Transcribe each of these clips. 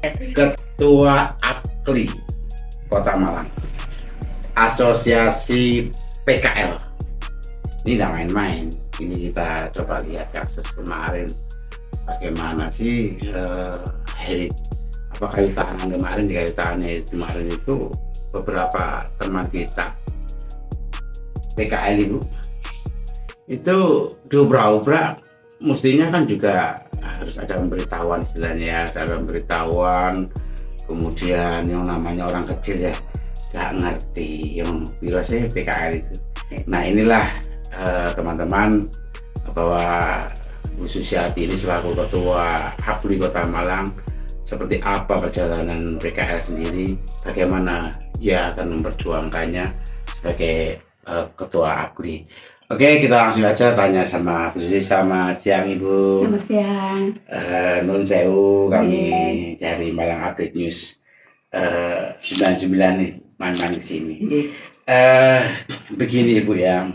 Ketua APKLI Kota Malang, Asosiasi PKL. Ini tidak main-main. Ini kita coba lihat kasus kemarin, bagaimana sih kayu tangan kemarin. Di kayu tangannya kemarin itu beberapa teman kita PKL itu diobrak-obrak. Mestinya kan juga harus ada pemberitahuan, istilahnya harus ada pemberitahuan. Kemudian yang namanya orang kecil ya nggak ngerti yang biasanya PKL itu. Nah inilah teman-teman, bahwa Bu Susiati ini selaku Ketua APKLI Kota Malang, seperti apa perjalanan PKL sendiri, bagaimana ia akan memperjuangkannya sebagai Ketua APKLI. Oke, kita langsung aja tanya sama Bu Susi. Selamat siang Ibu. Selamat siang. Nun sewu, kami dari Malang Update News 99 nih, main-main kesini. Begini Ibu ya,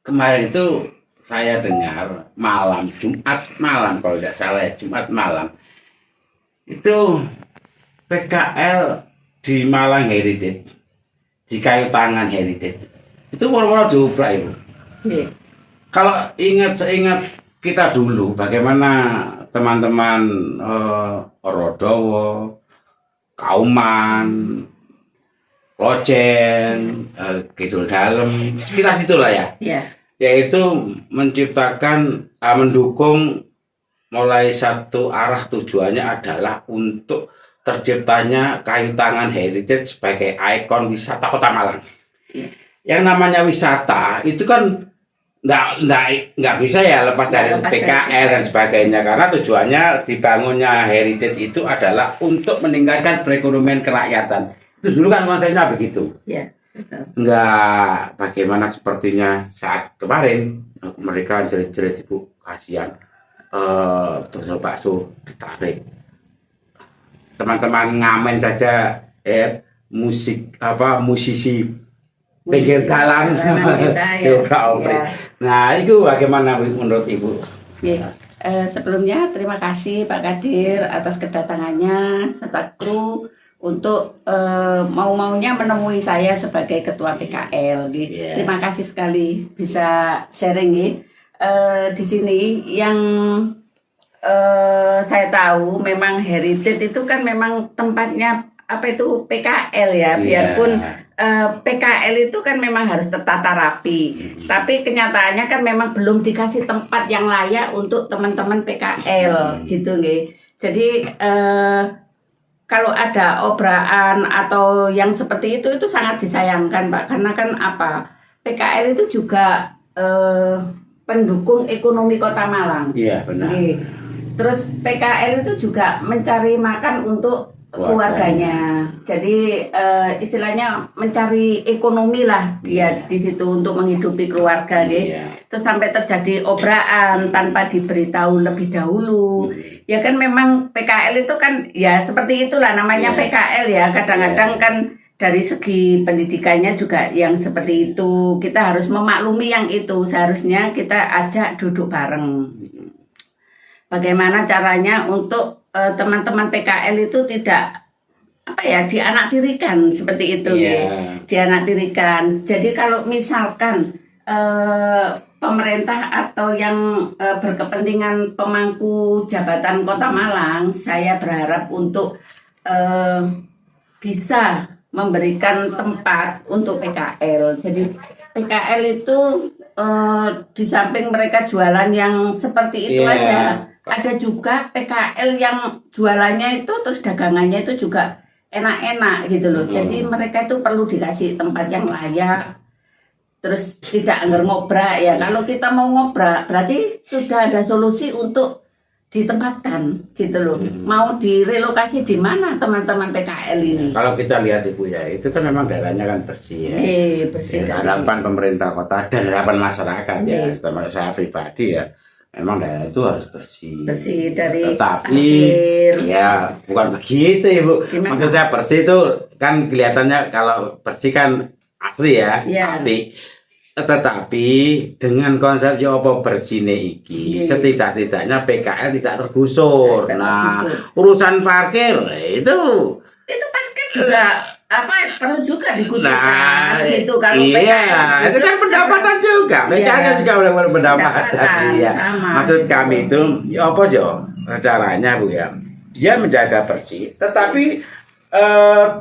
kemarin itu saya dengar malam Jumat malam, kalau tidak salah ya, Jumat malam itu PKL di Malang Heritage, di Kayu Tangan Heritage itu murmur diobrak Ibu. Kalau seingat kita dulu, bagaimana teman-teman Orodowo, Kauman, Locen, Kidul Dalem, sekitar situlah ya. Yaitu menciptakan, mendukung mulai satu arah, tujuannya adalah untuk terciptanya Kayu Tangan Heritage sebagai ikon wisata Kota Malang. Yang namanya wisata itu kan nggak bisa ya lepas dari PKL dan sebagainya, karena tujuannya dibangunnya heritage itu adalah untuk meningkatkan perekonomian kerakyatan. Itu dulu kan konsepnya begitu. Nggak bagaimana sepertinya saat kemarin mereka jerit-jerit Ibu, kasihan terus bakso ditarik, teman-teman ngamen saja musisi pinggir jalan. Nah itu bagaimana menurut Ibu? Sebelumnya terima kasih Pak Kadir atas kedatangannya serta kru untuk mau-maunya menemui saya sebagai Ketua PKL. Terima kasih sekali bisa sharing di sini. Yang saya tahu memang heritage itu kan memang tempatnya PKL ya, biarpun PKL itu kan memang harus tertata rapi, tapi kenyataannya kan memang belum dikasih tempat yang layak untuk teman-teman PKL gitu nggih. Jadi kalau ada obrakan atau yang seperti itu sangat disayangkan Pak, karena kan PKL itu juga pendukung ekonomi Kota Malang. Iya benar. Terus PKL itu juga mencari makan untuk keluarganya. Jadi istilahnya mencari ekonomi lah dia di situ untuk menghidupi keluarga Terus sampai terjadi obrakan tanpa diberitahu lebih dahulu. Ya kan memang PKL itu kan ya seperti itulah namanya PKL ya. Kadang-kadang kan dari segi pendidikannya juga yang seperti itu. Kita harus memaklumi yang itu. Seharusnya kita ajak duduk bareng. Bagaimana caranya untuk teman-teman PKL itu tidak dianaktirikan seperti itu dianaktirikan. Jadi kalau misalkan pemerintah atau yang berkepentingan pemangku jabatan Kota Malang, saya berharap untuk bisa memberikan tempat untuk PKL. Jadi PKL itu di samping mereka jualan yang seperti itu aja, ada juga PKL yang jualannya itu terus dagangannya itu juga enak-enak gitu loh. Jadi mereka itu perlu dikasih tempat yang layak, terus tidak ngobrak ya. Kalau kita mau ngobrak berarti sudah ada solusi untuk ditempatkan gitu loh. Mau direlokasi di mana teman-teman PKL ini? Kalau kita lihat Ibu ya, itu kan memang daerahnya kan bersih ya. Bersih. Harapan pemerintah kota dan harapan masyarakat ya. Termasuk saya pribadi ya, memang daerah itu harus bersih. Bersih dari tetapi ya bukan begitu Ibu. Maksud saya bersih itu kan kelihatannya kalau bersih kan asli ya. Tapi Tetapi dengan konsep ya apa bersine iki, setidak-tidaknya PKL tidak tergusur. Nah, urusan parkir itu parkir juga apa perlu juga digusurkan nah, gitu kalau iya, PKL itu kan pendapatan juga. PKL kan juga udah pendapatan. Iya. sama, Maksud gitu. kami itu ya apa ya caranya Bu ya? Dia menjaga bersih, tetapi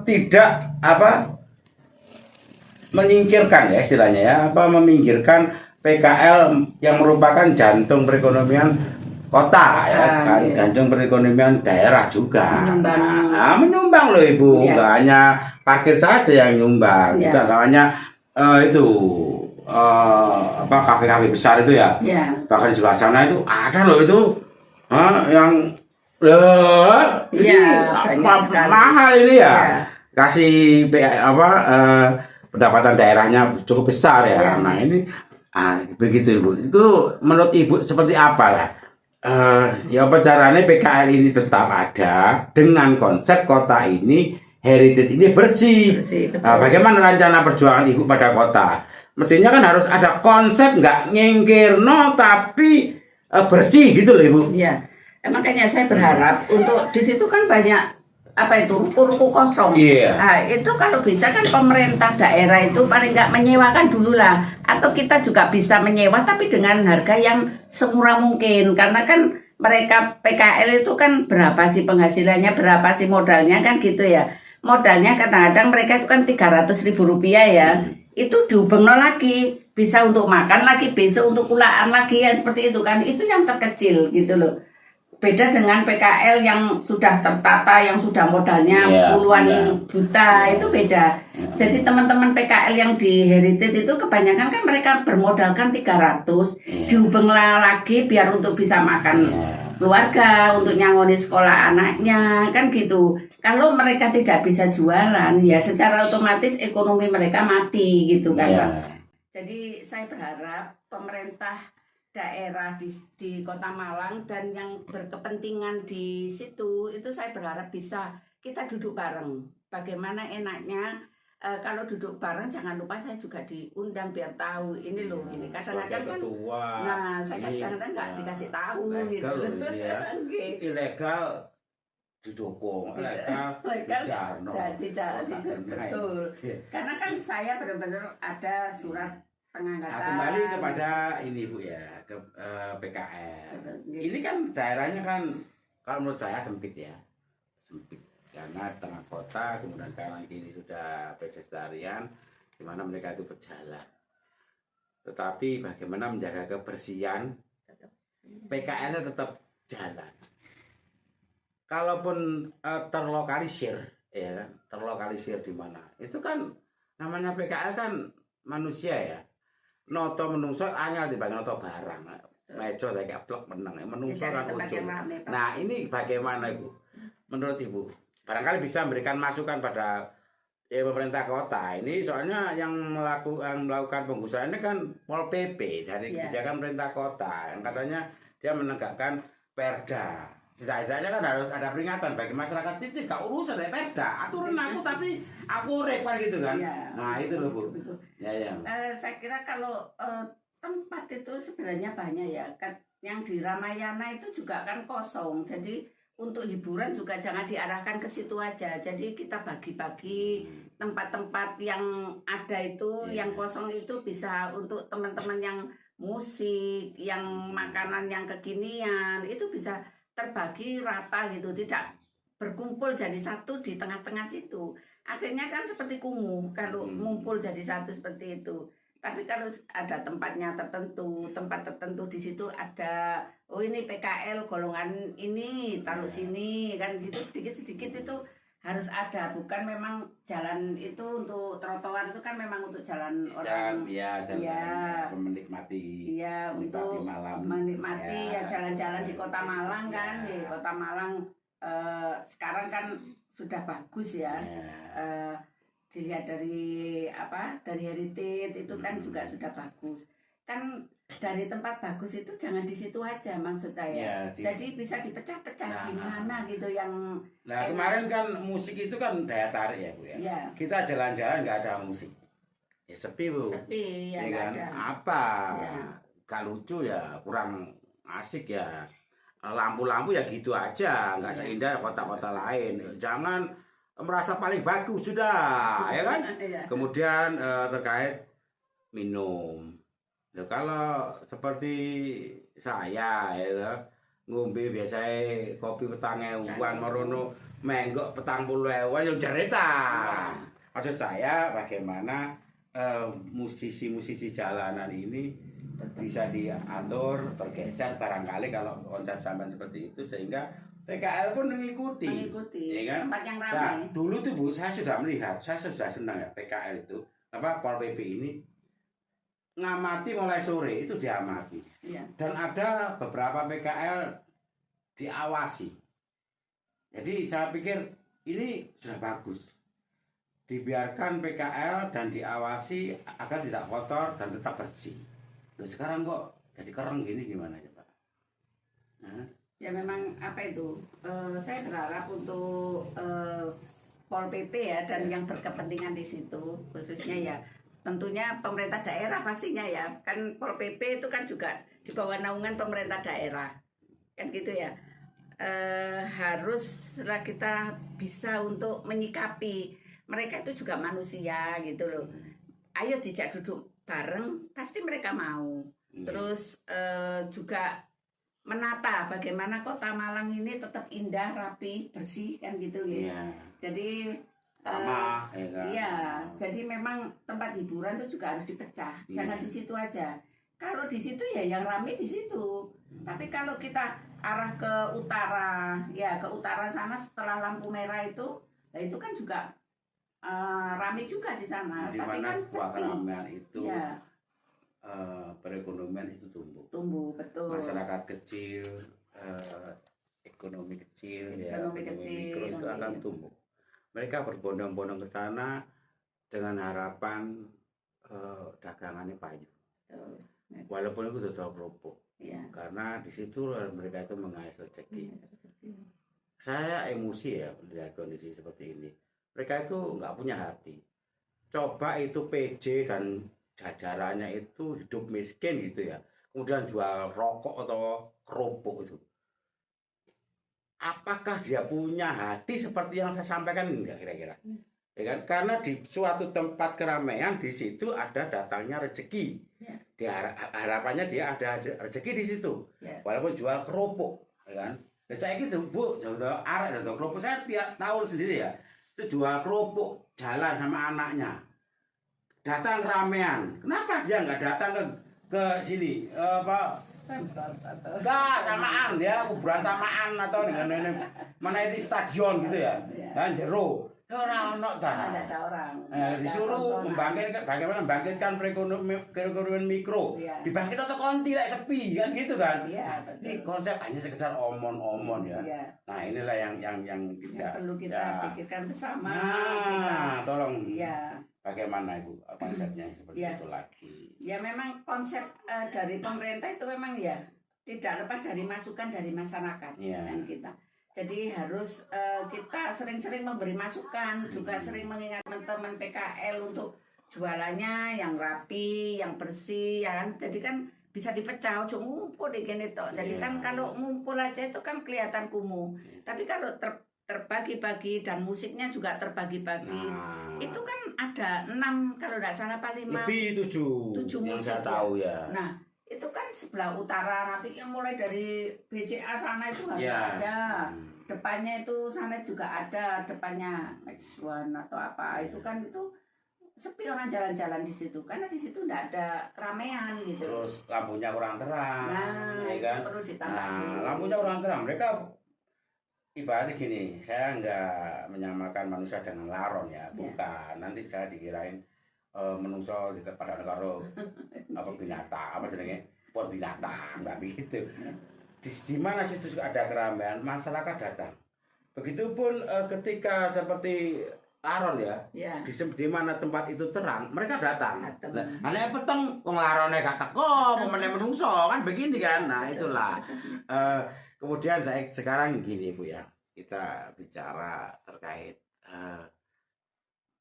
tidak apa menyingkirkan ya istilahnya ya apa meminggirkan PKL yang merupakan jantung perekonomian kota ya kan iya. jantung perekonomian daerah juga Menyumbang. menyumbang loh Ibu Iya. nggak hanya parkir saja yang nyumbang Iya. kita nggak hanya itu apa kafe-kafe besar itu ya Iya. bahkan di sebelah sana itu ada loh itu yang ini Iya, banyak sekali. mahal ini ya Iya. kasih apa pendapatan daerahnya cukup besar ya. Ya. Nah ini begitu Ibu. Itu menurut Ibu seperti apa lah? Ya apa caranya PKL ini tetap ada dengan konsep kota ini heritage ini bersih. Betul. Bagaimana rencana perjuangan Ibu pada kota? Mestinya kan harus ada konsep nggak nyingkirno tapi bersih gitu loh Ibu. Iya. Makanya saya berharap untuk di situ kan banyak apa itu ruko-ruko kosong. Iya. Nah, itu kalau bisa kan pemerintah daerah itu paling nggak menyewakan dulu lah, atau kita juga bisa menyewa tapi dengan harga yang semurah mungkin karena kan mereka PKL itu kan berapa sih penghasilannya, berapa sih modalnya kan gitu ya. Modalnya kadang-kadang mereka itu kan 300.000 rupiah ya. Itu diubengno lagi, bisa untuk makan lagi, besok untuk kulaan lagi ya seperti itu kan. Itu yang terkecil gitu loh. Beda dengan PKL yang sudah tertata, yang sudah modalnya puluhan juta, itu beda. Jadi teman-teman PKL yang di Heritage itu kebanyakan kan mereka bermodalkan 300, diubeng lagi biar untuk bisa makan keluarga, untuk nyangoni sekolah anaknya, kan gitu. Kalau mereka tidak bisa jualan, ya secara otomatis ekonomi mereka mati gitu kan Pak. Jadi saya berharap pemerintah daerah di Kota Malang dan yang berkepentingan di situ itu saya berharap bisa kita duduk bareng. Bagaimana enaknya kalau duduk bareng jangan lupa saya juga diundang biar tahu ini loh ini kadang-kadang kan nah saya kadang-kadang nggak dikasih tahu gitu. Ilegal didukung, legal dijarno betul. Karena kan saya benar-benar ada surat pengangkatan. Kembali kepada ini Bu ya ke PKL. Ini kan daerahnya kan kalau menurut saya sempit ya, sempit karena tengah kota kemudian sekarang ini sudah pedestrian di mana mereka itu berjalan. Tetapi bagaimana menjaga kebersihan PKL-nya tetap jalan. Kalaupun terlokalisir ya, terlokalisir di mana? Itu kan namanya PKL kan manusia ya. Noto menungso anyal dibanding noto barang. Mejo kayak blok menang. Menungso kan ujung. Nah ini bagaimana Ibu? Menurut Ibu, barangkali bisa memberikan masukan pada pemerintah kota. Ini soalnya yang melakukan penggusuran ini kan Pol PP dari kebijakan pemerintah kota. Yang katanya dia menegakkan perda. Setidaknya kan harus ada peringatan bagi masyarakat itu gak urusan dari perda. Aturan aku tapi aku rekwan gitu kan. Nah itu loh Bu. Ya. Saya kira kalau tempat itu sebenarnya banyak ya. Yang di Ramayana itu juga kan kosong. Jadi untuk hiburan juga jangan diarahkan ke situ aja. Jadi kita bagi-bagi tempat-tempat yang ada itu, yang kosong itu bisa untuk teman-teman yang musik, yang makanan yang kekinian itu bisa terbagi rata gitu, tidak berkumpul jadi satu di tengah-tengah situ. Akhirnya kan seperti kumuh kalau ngumpul jadi satu seperti itu. Tapi kalau ada tempatnya tertentu, tempat tertentu di situ ada, oh ini PKL golongan ini taruh sini kan gitu sedikit-sedikit itu harus ada. Bukan memang jalan itu untuk trotoar itu kan memang untuk jalan orang menikmati. Iya, untuk menikmati ya jalan-jalan di Kota Malang kan. Di Kota Malang sekarang kan sudah bagus ya. Dilihat dari Heritage itu kan juga sudah bagus. Kan dari tempat bagus itu jangan di situ aja maksud saya. Jadi bisa dipecah-pecah di mana gitu yang. Kemarin kan musik itu kan daya tarik ya Bu ya. Kita jalan-jalan nggak ada musik. ya sepi Bu. Sepi ya, Ya nggak kan? ada. Apa? Ya. Gak lucu ya, kurang asik ya. Lampu-lampu ya gitu aja, nggak Iya. seindah kota-kota lain. Jangan merasa paling bagus sudah, ya kan? Iya. Kemudian terkait minum. Ya, kalau seperti saya ya ngombe biasanya kopi petang ewan merono menggok petang puluh ewan yang cerita. Maksud saya bagaimana musisi-musisi jalanan ini bisa diatur, tergeser barangkali kalau konsep sampean seperti itu sehingga PKL pun mengikuti. Ya kan? Tempat yang ramai. Nah, dulu tuh Bu, saya sudah melihat, saya sudah senang ya PKL itu. Apa Pol PP ini ngamati mulai sore itu diamati. Iya. Dan ada beberapa PKL diawasi. Jadi saya pikir ini sudah bagus. Dibiarkan PKL dan diawasi agar tidak kotor dan tetap bersih. Loh, sekarang kok jadi kereng gini gimana ya Pak? Hah? Ya memang apa itu, saya berharap untuk Pol PP ya dan yang berkepentingan di situ khususnya ya tentunya pemerintah daerah pastinya ya, kan Pol PP itu kan juga di bawah naungan pemerintah daerah kan gitu ya. Haruslah kita bisa untuk menyikapi mereka itu juga manusia gitu loh. Ayo dijak duduk bareng pasti mereka mau. Terus juga menata bagaimana kota Malang ini tetap indah, rapi, bersih kan gitu ya. Iya. Jadi Ramah, ya kan? iya, jadi memang tempat hiburan itu juga harus dipecah. Jangan di situ aja. Kalau di situ ya yang rame di situ. Tapi kalau kita arah ke utara, ya ke utara sana setelah lampu merah itu, nah itu kan juga rame juga di sana. Di Tapi mana kan sebuah sepi. keramaian itu Ya, perekonomian itu tumbuh. tumbuh betul. Masyarakat kecil, ekonomi kecil, ya, Ekonomi ekonomi kecil, mikro itu akan iya. tumbuh. Mereka berbondong-bondong ke sana dengan harapan dagangannya payu. Betul. Walaupun itu tetap kerupuk, Iya. karena di situ mereka itu mengais rezeki. Saya emosi ya melihat kondisi seperti ini. Mereka itu nggak punya hati. Coba itu PJ dan jajarannya itu hidup miskin gitu ya. Kemudian jual rokok atau kerupuk itu. Apakah dia punya hati seperti yang saya sampaikan enggak kira-kira? Ya kan? Karena di suatu tempat keramaian di situ ada datangnya rezeki. Ya. Harapannya dia ada rezeki di situ. Ya. Walaupun jual kerupuk, ya kan? Dan saya gitu, Bu, jual arek dan kerupuk saya tiap tahun sendiri ya. Itu jual kerupuk jalan sama anaknya. Datang keramaian. Kenapa dia nggak datang ke sini? Enggak, samaan ya, kuburan samaan atau dengan ini mana itu stadion gitu ya. Dan jero. Orang ono ta. Ada orang. Disuruh membangkitkan bagaimana membangkitkan perekonomian mikro. Iya. Dibangkit atau konti like sepi kan gitu kan. Iya, betul. Ini konsep hanya sekedar omon-omon ya. Iya. Nah, inilah yang Yang tidak perlu kita ya. pikirkan bersama. Nah, tolong. Iya. Bagaimana Ibu konsepnya seperti Iya. itu lagi. Ya memang konsep dari pemerintah itu memang ya tidak lepas dari masukan dari masyarakat Iya. dan kita. Jadi harus kita sering-sering memberi masukan, juga sering mengingat teman-teman PKL untuk jualannya yang rapi, yang bersih, ya kan. Jadi kan bisa dipecah, ojo ngumpul di gini toh. Jadi Iya. kan kalau ngumpul aja itu kan kelihatan kumuh. Tapi kalau terbagi-bagi dan musiknya juga terbagi-bagi, Nah, itu kan ada 6 kalau tidak salah apa 5. lebih 7 yang musik saya ya. tahu ya. Nah, itu kan sebelah utara, nanti yang mulai dari BCA sana itu harus Ya. ada. Depannya itu sana juga ada, depannya X1 atau apa. Itu kan itu sepi orang jalan-jalan di situ karena di situ enggak ada ramean gitu. Terus lampunya kurang terang, Nah, ya kan? perlu ditambah. Nah, lampunya kurang terang. Mereka ibaratnya gini, saya nggak menyamakan manusia dengan laron ya, bukan. Nanti saya dikirain menungso di pada negara apa binatang, apa jenenge, pot binatang, nggak begitu. Di mana situ ada keramaian, masyarakat datang. Begitupun ketika seperti laron ya, Ya. di mana tempat itu terang, mereka datang. Datang. Nah, nek peteng wong larone gak teko, pemene menungso kan begini kan. Nah, itulah. Kemudian saya sekarang gini Bu ya. Kita bicara terkait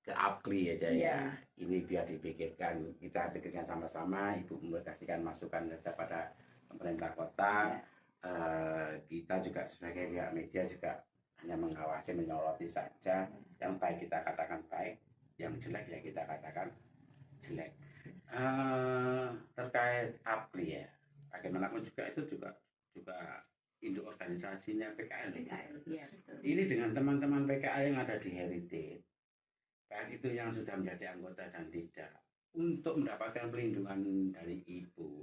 ke APLI aja Iya. ya. Ini biar dipikirkan, kita pikirkan sama-sama. Ibu memberikan masukan kepada pemerintah kota. Iya. Kita juga sebagai pihak media juga hanya mengawasi, menyoroti saja. Yang baik kita katakan baik, yang jelek ya kita katakan jelek. Terkait APLI ya, bagaimanapun juga itu juga induk organisasinya PKL. Iya, betul. Ini dengan teman-teman PKL yang ada di Heritage, baik itu yang sudah menjadi anggota dan tidak, untuk mendapatkan perlindungan dari ibu.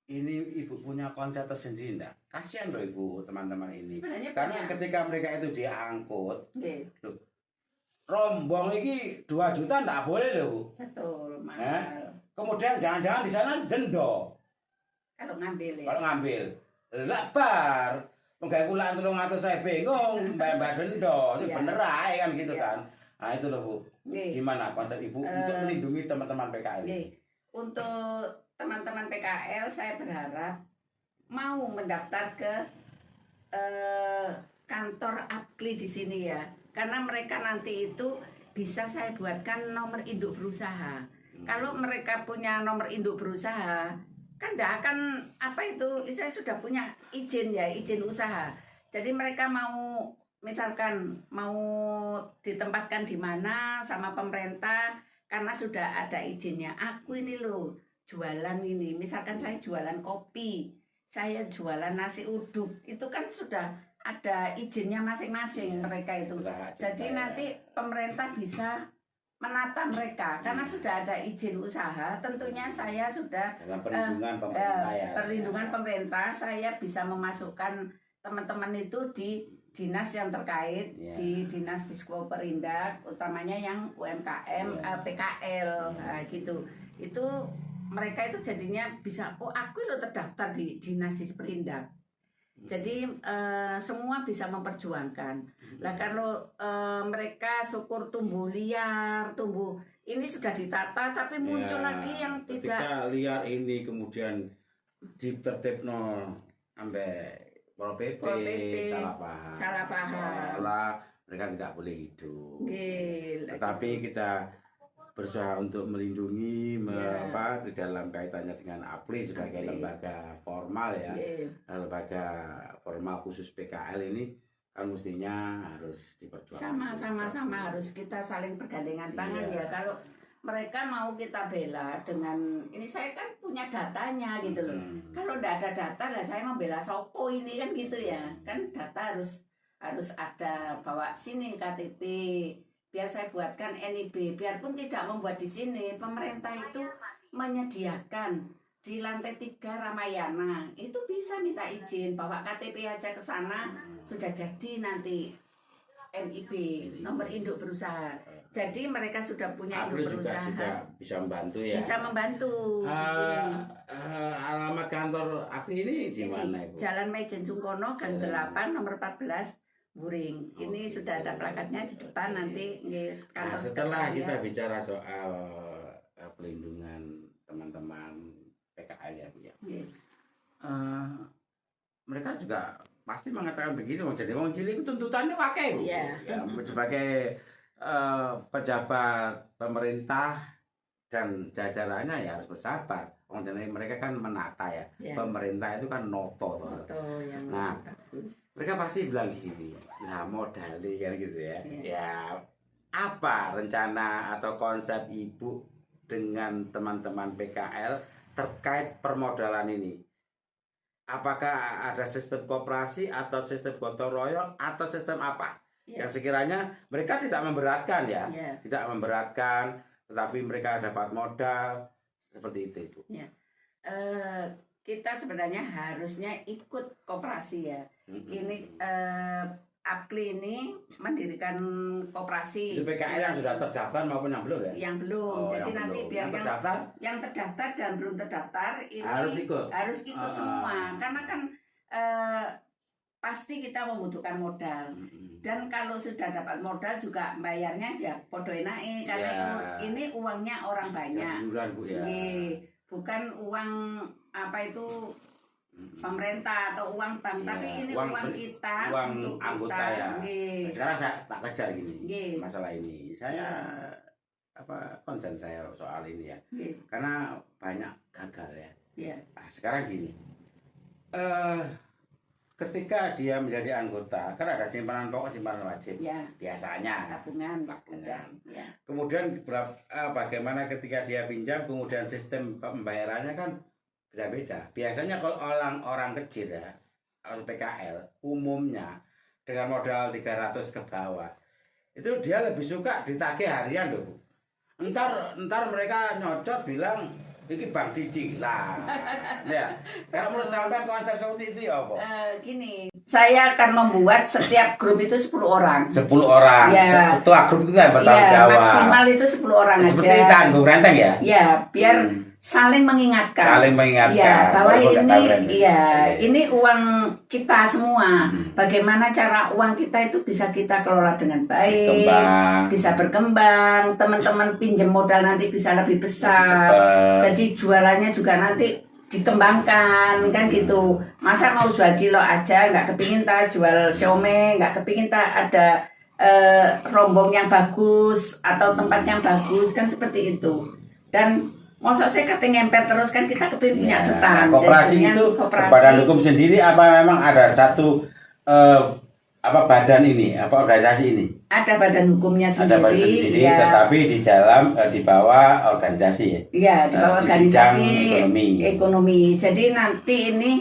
Ini ibu punya konsep tersendiri enggak? Kasihan loh ibu, teman-teman ini. Sebenarnya Karena punya. ketika mereka itu diangkut, Nggih, rombong ini 2 juta enggak boleh loh Bu. betul, mahal. Kemudian jangan-jangan di sana dendo Kalau ngambil ya. kalau ngambil. Lah bar, pegawai kulaan 300 saya bingung, bayar dendo, sih Iya. bener aja kan gitu Iya. kan. Nah itu loh Bu. Nggih. Gimana konsep ibu untuk melindungi teman-teman PKL? Nggih. Untuk teman-teman PKL saya berharap mau mendaftar ke kantor APLI di sini ya. Karena mereka nanti itu bisa saya buatkan nomor induk berusaha. Kalau mereka punya nomor induk berusaha, kan tidak akan apa itu, saya sudah punya izin ya, izin usaha. Jadi mereka mau misalkan mau ditempatkan di mana sama pemerintah karena sudah ada izinnya. Aku ini loh jualan ini, misalkan saya jualan kopi, saya jualan nasi uduk, itu kan sudah ada izinnya masing-masing mereka itu. Jadi nanti pemerintah bisa menata mereka karena sudah ada izin usaha. Tentunya saya sudah dalam perlindungan pemerintah ya. perlindungan pemerintah, saya bisa memasukkan teman-teman itu di dinas yang terkait, di dinas Disperindak, utamanya yang UMKM, PKL, nah, gitu. Itu mereka itu jadinya bisa, oh aku lo terdaftar di dinas Disperindak. Jadi semua bisa memperjuangkan. Lah kalau mereka syukur tumbuh liar, tumbuh ini sudah ditata tapi muncul lagi yang tidak. Ketika liar ini kemudian ditertibno sampai Pol PP, salah paham. Seolah mereka tidak boleh hidup. Tetapi kita berusaha untuk melindungi di dalam kaitannya dengan APLI sebagai lembaga formal ya, lembaga formal khusus PKL ini kan mestinya harus diperjuangkan. Sama harus kita saling bergandengan tangan ya. Kalau mereka mau kita bela dengan ini, saya kan punya datanya gitu loh. Kalau tidak ada data lah saya mau bela sopo ini kan gitu ya. Kan data harus ada, bawa sini KTP. Biar saya buatkan NIB, biarpun tidak membuat di sini, pemerintah itu menyediakan di lantai 3 Ramayana, itu bisa minta izin, bawa KTP aja ke sana, sudah jadi nanti NIB, nomor induk berusaha. Jadi mereka sudah punya induk berusaha. Juga bisa membantu ya. Bisa membantu di sini. Alamat kantor APLI ini di mana Ibu? Jalan Maijen Sungkono, Gang 8, nomor 14. Buring. Ini sudah ada plakatnya di depan nanti kantor. Setelah kita bicara soal pelindungan teman-teman PKL ya Bu ya. Mereka juga pasti mengatakan begini, jadi wong cilik tuntutannya pakai Bu. Ya, sebagai pejabat pemerintah dan jajarannya ya harus bersabar. Mereka kan menata ya. Pemerintah itu kan noto. Nah, mereka pasti bilang gini, nah modali kan gitu ya. Ya, apa rencana atau konsep Ibu dengan teman-teman PKL terkait permodalan ini? Apakah ada sistem koperasi atau sistem gotong royong atau sistem apa? Yang sekiranya mereka tidak memberatkan ya. Tidak memberatkan, tetapi mereka dapat modal. Seperti itu Ibu. Kita sebenarnya harusnya ikut koperasi ya. Ini APLI ini mendirikan koperasi. Itu PKL yang sudah terdaftar maupun yang belum ya? Yang belum. Jadi yang nanti belum. biar yang terdaftar dan belum terdaftar ini harus ikut semua. Karena kan pasti kita membutuhkan modal. Dan kalau sudah dapat modal juga bayarnya ya podo enake karena ini uangnya orang banyak. Bukan uang apa itu pemerintah atau uang bank, tapi ini uang kita, uang anggota ya. Nge. Sekarang saya tak kejar gini masalah ini. Saya konsen saya soal ini ya. Iya. Karena banyak gagal ya. Iya. Nah, sekarang gini. Ketika dia menjadi anggota, kan ada simpanan pokok, simpanan wajib. Ya. Biasanya. Tabungan. Tabungan. Ya. Kemudian bagaimana ketika dia pinjam, kemudian sistem pembayarannya kan beda-beda. Biasanya kalau orang kecil ya, PKL, umumnya dengan modal 300 ke bawah, itu dia lebih suka ditagih harian loh, Bu. Ntar mereka nyocot bilang ini Bang Didi lah. Ya. Kalau menurut sampean konsep seperti itu ya apa? Gini, saya akan membuat setiap grup itu 10 orang. 10 orang. Ya. Ketua grup itu yang bertanggung Ya, jawab. maksimal itu 10 orang aja. Seperti tanggung renteng ya? Ya, biar saling mengingatkan. Saling mengingatkan. Ya, bahwa ini ini uang kita semua. Bagaimana cara uang kita itu bisa kita kelola dengan baik, bisa berkembang. Teman-teman pinjam modal nanti bisa lebih besar. Jadi jualannya juga nanti dikembangkan kan gitu. Masa mau jual cilok aja nggak kepingin tak jual siomay, nggak kepingin tak ada rombong yang bagus atau tempat yang bagus, kan seperti itu. Dan masa saya kata ngemper terus, kan kita kepingin punya stand. Koperasi itu badan hukum sendiri apa memang ada satu badan ini, organisasi ini? Ada badan hukumnya sendiri. Ada badan sendiri, ya. Tetapi di bawah organisasi ya? Iya, di bawah organisasi ekonomi. Jadi nanti ini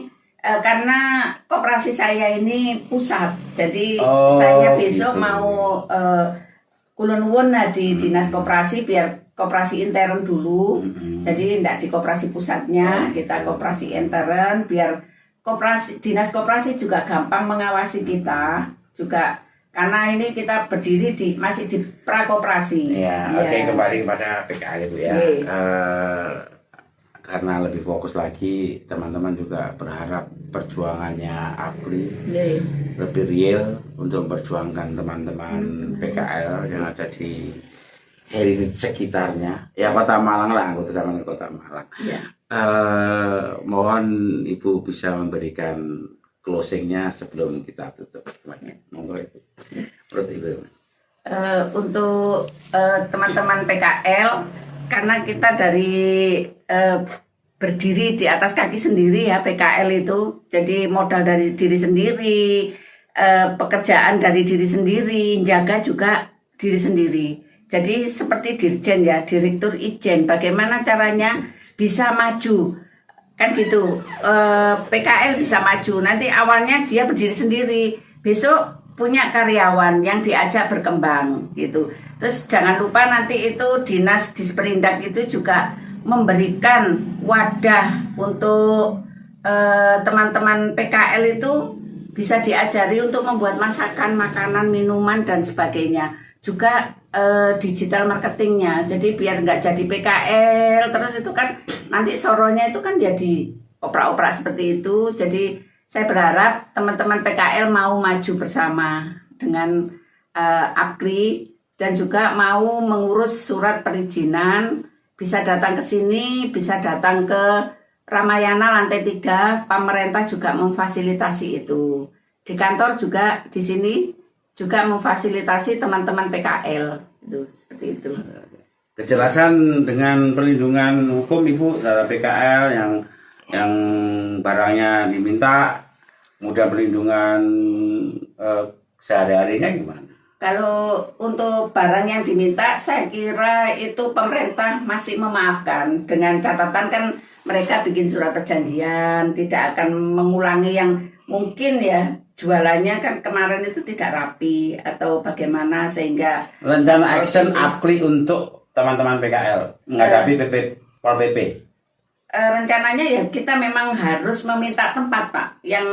karena koperasi saya ini pusat, jadi saya besok mau kulon-won di dinas koperasi biar koperasi intern dulu. Jadi tidak di koperasi pusatnya, kita koperasi intern biar dinas koperasi juga gampang mengawasi kita juga, karena ini kita berdiri masih di prakoperasi. Ya, ya. Oke, kembali kepada PKL itu ya. Karena lebih fokus lagi, teman-teman juga berharap perjuangannya APRI lebih real untuk memperjuangkan teman-teman PKL yang ada di heritage sekitarnya, ya Kota Malang lah, anggota zaman Kota Malang. Ya. Mohon Ibu bisa memberikan closingnya sebelum kita tutup. Monggo Ibu. Menurut Ibu. Untuk teman-teman PKL, karena kita dari berdiri di atas kaki sendiri ya, PKL itu jadi modal dari diri sendiri, pekerjaan dari diri sendiri, jaga juga diri sendiri. Jadi seperti dirjen ya, direktur ijen, bagaimana caranya bisa maju, kan gitu. PKL bisa maju, nanti awalnya dia berdiri sendiri, besok punya karyawan yang diajak berkembang gitu. Terus jangan lupa nanti itu dinas Disperindak itu juga memberikan wadah untuk teman-teman PKL itu bisa diajari untuk membuat masakan, makanan, minuman dan sebagainya. Juga digital marketingnya, jadi biar nggak jadi PKL terus itu kan nanti soronya itu kan jadi opera-opera seperti itu. Jadi saya berharap teman-teman PKL mau maju bersama dengan APRI dan juga mau mengurus surat perizinan, bisa datang ke sini, bisa datang ke Ramayana lantai 3, pemerintah juga memfasilitasi itu. Di kantor juga di sini juga memfasilitasi teman-teman PKL itu, seperti itu. Kejelasan dengan perlindungan hukum Ibu terhadap PKL yang barangnya diminta, kemudian perlindungan sehari-harinya gimana? Kalau untuk barang yang diminta, saya kira itu pemerintah masih memaafkan, dengan catatan kan mereka bikin surat perjanjian, tidak akan mengulangi yang mungkin ya jualannya kan kemarin itu tidak rapi atau bagaimana, sehingga rencana action APRI untuk teman-teman PKL menghadapi Pol PP. Rencananya ya kita memang harus meminta tempat Pak yang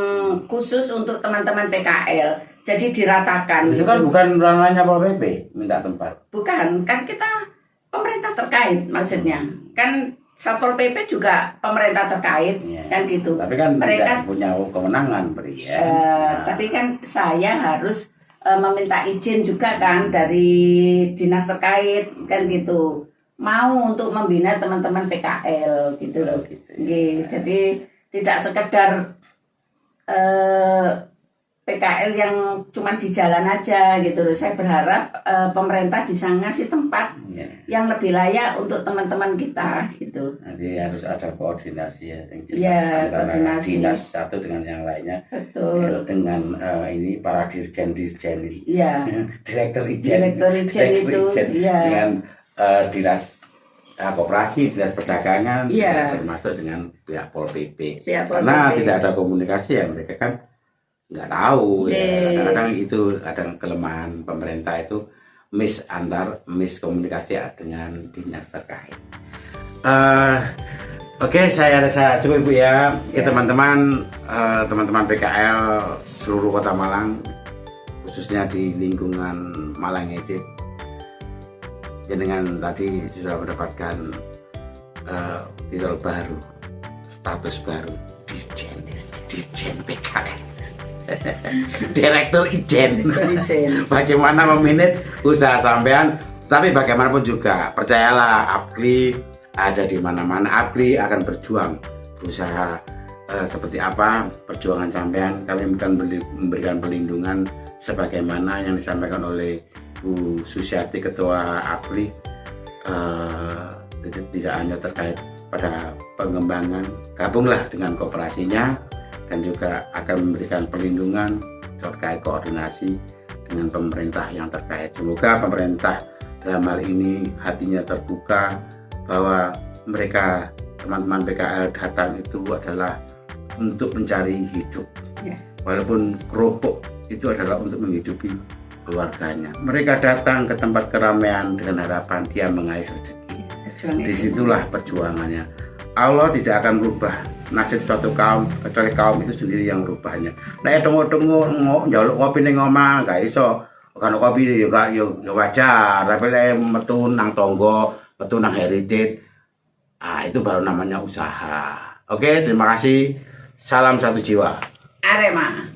khusus untuk teman-teman PKL, jadi diratakan. Itu kan bukan ranahnya Pol PP minta tempat. Bukan, kan kita pemerintah terkait maksudnya. Kan Satpol PP juga pemerintah terkait, kan gitu. Tapi kan mereka tidak punya kewenangan, ya. Tapi kan saya harus meminta izin juga kan dari dinas terkait, kan gitu. Mau untuk membina teman-teman PKL gitu loh. Gitu. Jadi tidak sekedar PKL yang cuma di jalan aja gitu loh. Saya berharap pemerintah bisa ngasih tempat yang lebih layak untuk teman-teman kita gitu. Nanti harus ada koordinasi ya, yang jelas Ya, antara koordinasi. dinas satu dengan yang lainnya. Betul. Dengan ini para dirjen ini. Iya. Direktur Ijen. Direktur Ijen itu, iya. Dengan dinas koperasi, dinas perdagangan, Iya. termasuk dengan pihak Pol PP. Pihak Pol Karena PP. tidak ada komunikasi ya, mereka kan nggak tahu ya. Iya. Kadang-kadang itu ada kelemahan pemerintah itu miskomunikasi dengan dinas terkait. Oke, saya rasa cukup Bu ya. Oke, Ya. teman-teman PKL seluruh Kota Malang, khususnya di lingkungan Malang Edit, jenengan tadi sudah mendapatkan titel baru, status baru, Dirjen PKL, Direktur Ijen. Ijen. Bagaimana memanage usaha sampean, tapi bagaimanapun juga percayalah, APKLI ada di mana-mana. APKLI akan berjuang, berusaha seperti apa perjuangan sampean. Kami akan memberikan perlindungan sebagaimana yang disampaikan oleh Bu Susiati, Ketua APKLI, tidak hanya terkait pada pengembangan, gabunglah dengan koperasinya, dan juga akan memberikan perlindungan terkait koordinasi dengan pemerintah yang terkait. Semoga pemerintah dalam hal ini hatinya terbuka bahwa mereka, teman-teman PKL datang itu adalah untuk mencari hidup. Ya. Walaupun kerupuk itu adalah untuk menghidupi keluarganya. Mereka datang ke tempat keramaian dengan harapan dia mengais rezeki. Disitulah perjuangannya. Allah tidak akan merubah nasib suatu kaum kecuali kaum itu sendiri yang merubahnya. Nek tunggu-tunggu njaluk kopi ning omah gak iso. Kan kopi ya wajar, tapi nek metu nang tangga, metu nang heritage, itu baru namanya usaha. Oke, terima kasih. Salam satu jiwa. Arema.